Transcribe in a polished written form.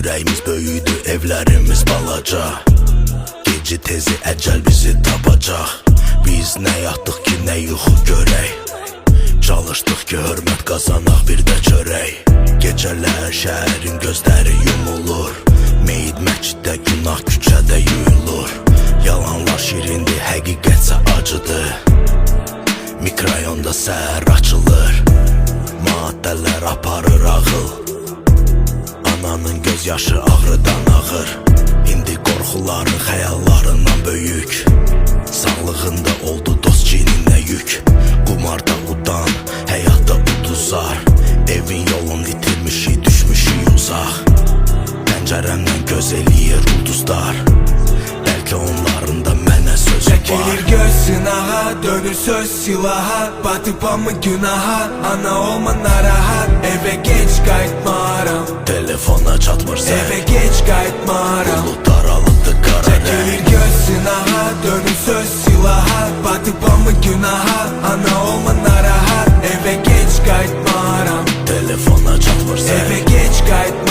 Ürəyimiz böyüdü, evlərimiz balaca. Gecə tezi əcəl bizi tapacaq. Biz nə yatdıq ki, nə yuxu görək. Çalışdıq ki, hörmət qazanaq, bir də çörək. Gecələr şəhərin gözləri yumulur. Meyid məsciddə, günah küçədə yuyulur. Yalanlar şirindir, həqiqətsə acıdır. Mikrayonda səhər açılır. Maddələr aparır ağıl. Ananın göz yaşı ağrıdan ağır. İndi qorxuların xəyallarından böyük. Sağlığında oldu dost cininə yük. Qumarda udan, həyatda uduzar. Evin yolunu itirmişik, düşmüşük uzaq. Pəncərəmdən göz eləyir ulduzlar. Bəlkə onların da mənə sözü var. Çəkilir göz sınağa, dönür söz silaha. Batıp amma günaha, ana olma narahat. Evə geç qayıtmaram, Telefona çatmır sən, evə geç qayıtmaram. buludlar alıbdı qara Çəkilir rəng. göz sınağa, dönür söz silaha. Batıp amma günaha, ana olma narahat. Evə geç qayıtmaram, Telefona çatmır sən, evə geç qayıtmaram.